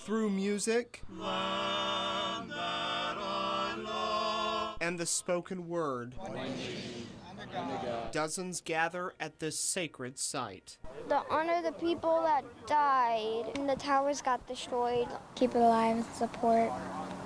Through music and the spoken word, dozens gather at this sacred site. To honor the people that died and the towers got destroyed. Keep it alive and support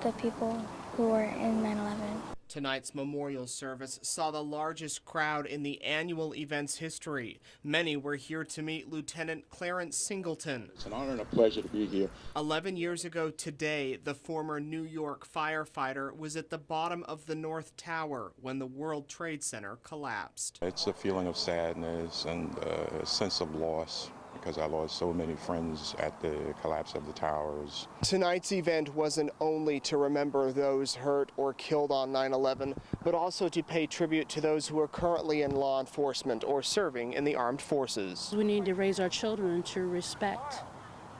the people who were in 9/11. Tonight's memorial service saw the largest crowd in the annual event's history. Many were here to meet Lieutenant Clarence Singleton. It's an honor and a pleasure to be here. 11 years ago today, the former New York firefighter was at the bottom of the North Tower when the World Trade Center collapsed. It's a feeling of sadness and a sense of loss, because I lost so many friends at the collapse of the towers. Tonight's event wasn't only to remember those hurt or killed on 9/11, but also to pay tribute to those who are currently in law enforcement or serving in the armed forces. We need to raise our children to respect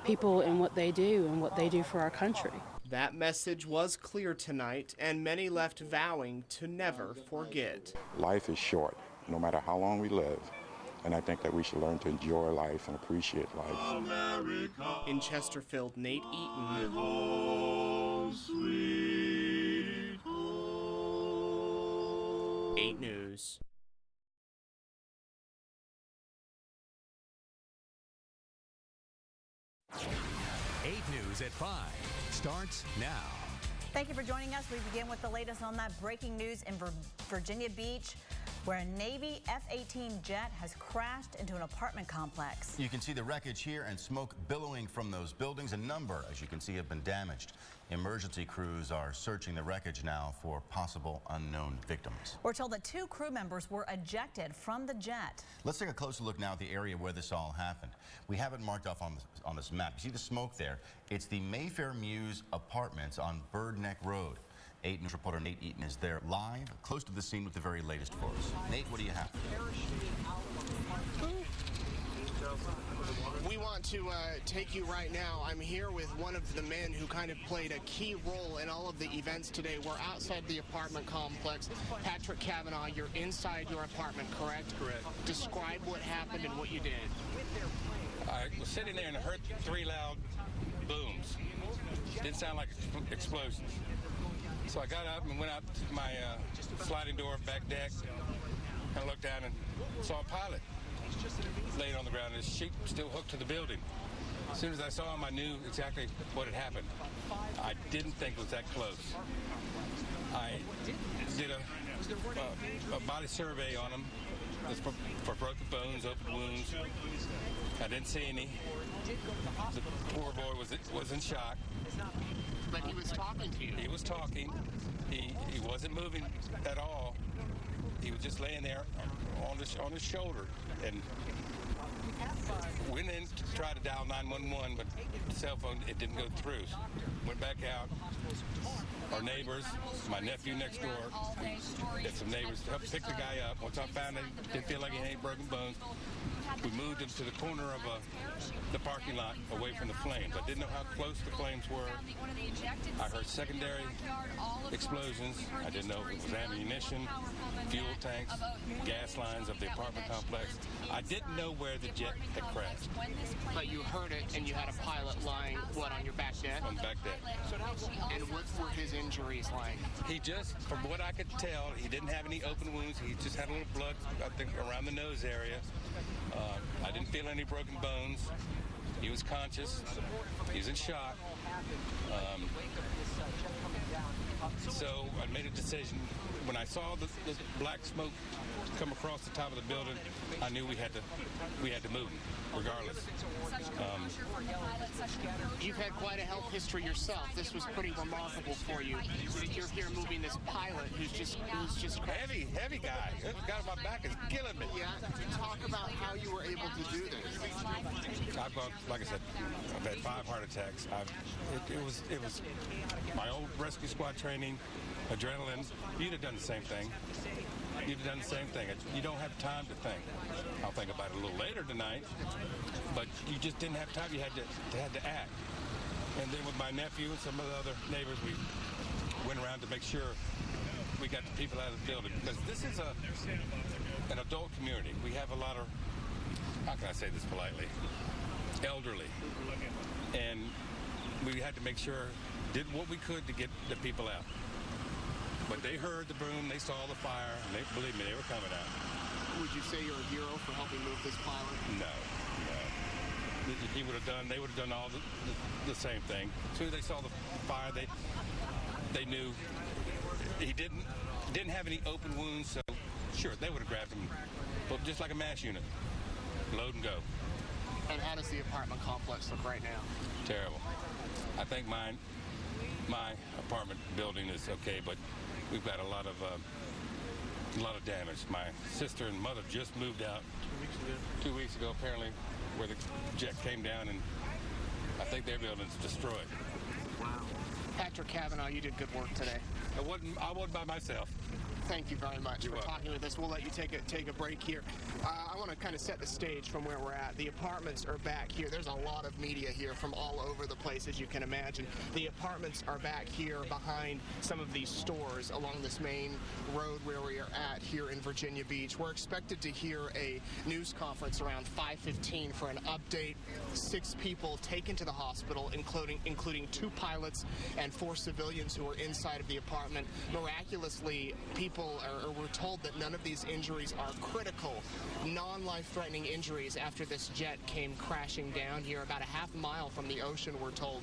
people and what they do for our country. That message was clear tonight, and many left vowing to never forget. Life is short, no matter how long we live. And I think that we should learn to enjoy life and appreciate life. America. In Chesterfield, Nate Eaton. Home, sweet home. 8 News. News at 5 starts now. Thank you for joining us. We begin with the latest on that breaking news in Virginia Beach, where a Navy F-18 jet has crashed into an apartment complex. You can see the wreckage here and smoke billowing from those buildings. A number, as you can see, have been damaged. Emergency crews are searching the wreckage now for possible unknown victims. We're told that 2 crew members were ejected from the jet. Let's take a closer look now at the area where this all happened. We have it marked off on this map. You see the smoke there? It's the Mayfair Mews Apartments on Bird Neck Road. 8 News reporter Nate Eaton is there live, close to the scene with the very latest for us. Nate, what do you have? We want to take you right now. I'm here with one of the men who kind of played a key role in all of the events today. We're outside the apartment complex. Patrick Kavanaugh, you're inside your apartment, correct? Correct. Describe what happened and what you did. I was sitting there and I heard 3 loud booms. Didn't sound like explosions. So I got up and went out to my sliding door back deck and looked down and saw a pilot laid on the ground. His sheet still hooked to the building. As soon as I saw him, I knew exactly what had happened. I didn't think it was that close. I did a body survey on him for broken bones, open wounds. I didn't see any. The poor boy was in shock. But he was talking to you. He was talking. He wasn't moving at all. He was just laying there on his shoulder, and went in to try to dial 911, but the cell phone, it didn't go through. Went back out. Our neighbors, my nephew next door, we had some neighbors to help pick the guy up. Once I found him, didn't feel like he had any broken bones. We moved him to the corner of the parking lot away from the flames. I didn't know how close the flames were. I heard secondary explosions. I didn't know if it was ammunition, fuel tanks, gas lines of the apartment complex. I didn't know where the jet had crashed. But you heard it, and you had a pilot lying, what, on your back deck? On the back deck. And what were his injuries like? He just, from what I could tell, he didn't have any open wounds. He just had a little blood, I think, around the nose area. I didn't feel any broken bones. He was conscious. He was in shock. So I made a decision. When I saw the black smoke come across the top of the building, I knew we had to move, regardless. You've had quite a health history yourself. This was pretty remarkable for you. You're here moving this pilot who's just heavy guy. This guy on my back is killing me. Yeah. Talk about how you were able to do this. I've gone, like I said, I've had 5 heart attacks. It was my old rescue squad training, adrenaline. You'd have done the same thing. You'd have done the same thing. You don't have time to think. I'll think about it a little later tonight, but you just didn't have time. You had to act. And then with my nephew and some of the other neighbors, we went around to make sure we got the people out of the building, because this is an adult community. We have a lot of, how can I say this politely, elderly. And we had to make sure, did what we could to get the people out. But they heard the boom, they saw the fire, and believe me, they were coming out. Would you say you're a hero for helping move this pilot? No. They would have done all the same thing. As soon as they saw the fire, they knew he didn't have any open wounds, so sure, they would have grabbed him, but just like a MASH unit, load and go. And how does the apartment complex look right now? Terrible. I think my apartment building is okay, but we've got a lot of damage. My sister and mother just moved out 2 weeks ago, apparently, where the jet came down, and I think their building's destroyed. Wow. Patrick Cavanaugh, you did good work today. I wasn't by myself. Thank you very much for talking with us. We'll let you take a break here. I want to kind of set the stage from where we're at. The apartments are back here. There's a lot of media here from all over the place, as you can imagine. The apartments are back here behind some of these stores along this main road where we are at here in Virginia Beach. We're expected to hear a news conference around 5:15 for an update. 6 people taken to the hospital, including 2 pilots and 4 civilians who were inside of the apartment. Miraculously, we're told that none of these injuries are critical, non-life-threatening injuries after this jet came crashing down here about a half mile from the ocean, we're told.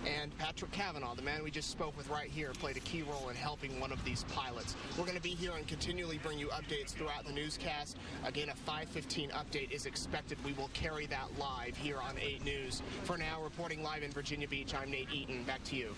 And Patrick Cavanaugh, the man we just spoke with right here, played a key role in helping one of these pilots. We're going to be here and continually bring you updates throughout the newscast. Again, a 5:15 update is expected. We will carry that live here on 8 News. For now, reporting live in Virginia Beach, I'm Nate Eaton. Back to you.